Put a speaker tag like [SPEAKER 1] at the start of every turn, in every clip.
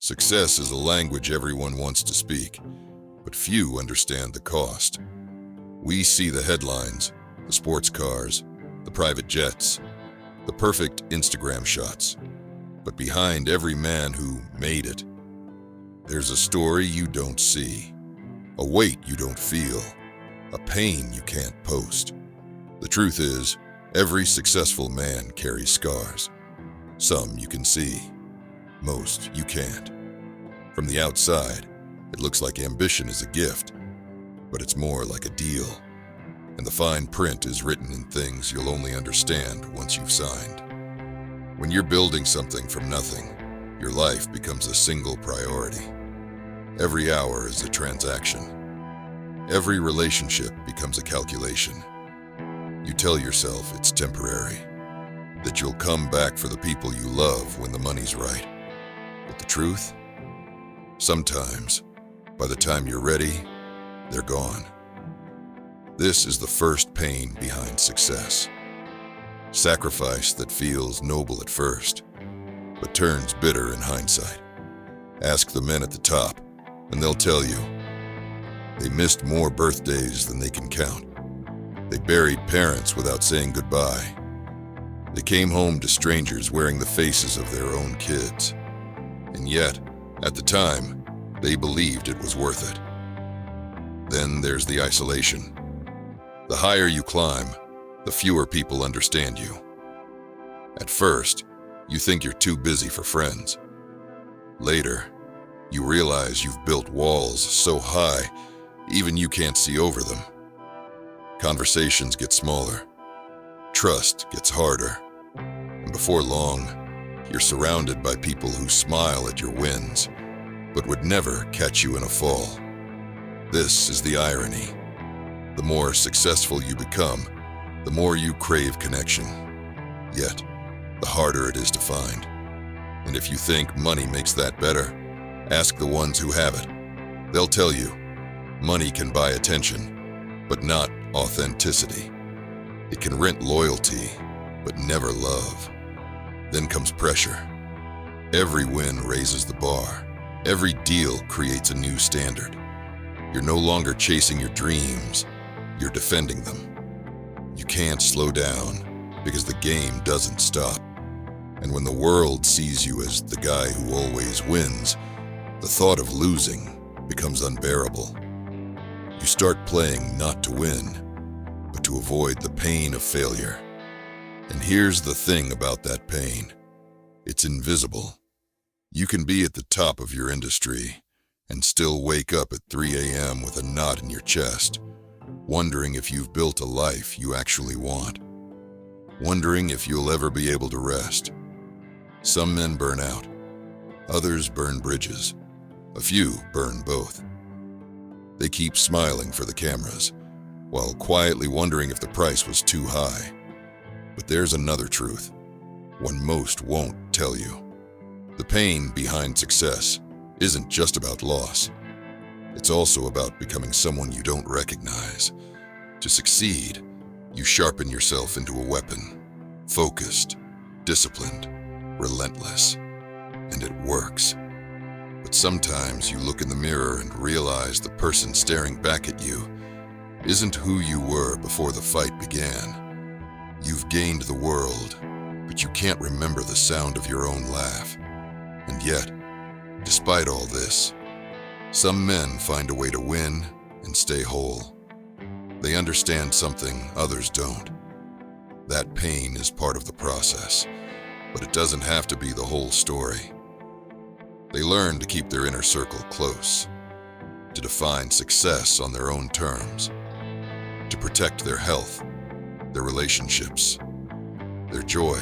[SPEAKER 1] Success is a language everyone wants to speak, but few understand the cost. We see the headlines, the sports cars, the private jets, the perfect Instagram shots. But behind every man who made it, there's a story you don't see, a weight you don't feel, a pain you can't post. The truth is, every successful man carries scars. Some you can see, most you can't. From the outside, it looks like ambition is a gift, but it's more like a deal. And the fine print is written in things you'll only understand once you've signed. When you're building something from nothing, your life becomes a single priority. Every hour is a transaction. Every relationship becomes a calculation. You tell yourself it's temporary, that you'll come back for the people you love when the money's right. But the truth? Sometimes, by the time you're ready, they're gone. This is the first pain behind success. Sacrifice that feels noble at first, but turns bitter in hindsight. Ask the men at the top, and they'll tell you. They missed more birthdays than they can count. They buried parents without saying goodbye. They came home to strangers wearing the faces of their own kids. And yet, at the time, they believed it was worth it. Then there's the isolation. The higher you climb, the fewer people understand you. At first, you think you're too busy for friends. Later, you realize you've built walls so high, even you can't see over them. Conversations get smaller. Trust gets harder. And before long, you're surrounded by people who smile at your wins, but would never catch you in a fall. This is the irony. The more successful you become, the more you crave connection. Yet, the harder it is to find. And if you think money makes that better, ask the ones who have it. They'll tell you, money can buy attention, but not authenticity. It can rent loyalty, but never love. Then comes pressure. Every win raises the bar. Every deal creates a new standard. You're no longer chasing your dreams, you're defending them. You can't slow down because the game doesn't stop. And when the world sees you as the guy who always wins, the thought of losing becomes unbearable. You start playing not to win, but to avoid the pain of failure. And here's the thing about that pain. It's invisible. You can be at the top of your industry and still wake up at 3 a.m. with a knot in your chest, wondering if you've built a life you actually want. Wondering if you'll ever be able to rest. Some men burn out. Others burn bridges. A few burn both. They keep smiling for the cameras, while quietly wondering if the price was too high. But there's another truth, one most won't tell you. The pain behind success isn't just about loss. It's also about becoming someone you don't recognize. To succeed, you sharpen yourself into a weapon, focused, disciplined, relentless, and it works. But sometimes you look in the mirror and realize the person staring back at you isn't who you were before the fight began. You've gained the world, but you can't remember the sound of your own laugh. And yet, despite all this, some men find a way to win and stay whole. They understand something others don't. That pain is part of the process, but it doesn't have to be the whole story. They learn to keep their inner circle close, to define success on their own terms, to protect their health, their relationships, their joy.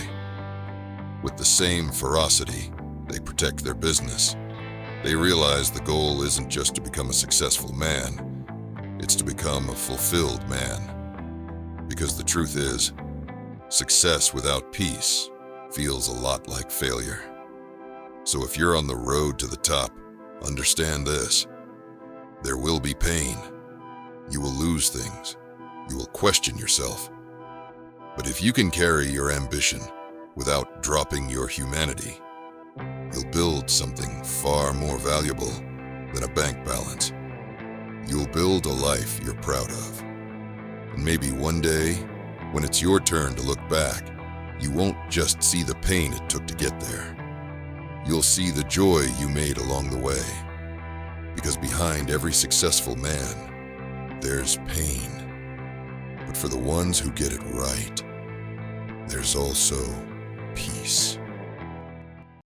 [SPEAKER 1] With the same ferocity, they protect their business. They realize the goal isn't just to become a successful man, it's to become a fulfilled man. Because the truth is, success without peace feels a lot like failure. So if you're on the road to the top, understand this. There will be pain. You will lose things. You will question yourself. But if you can carry your ambition without dropping your humanity, you'll build something far more valuable than a bank balance. You'll build a life you're proud of. And maybe one day, when it's your turn to look back, you won't just see the pain it took to get there. You'll see the joy you made along the way. Because behind every successful man, there's pain. But for the ones who get it right, there's also peace.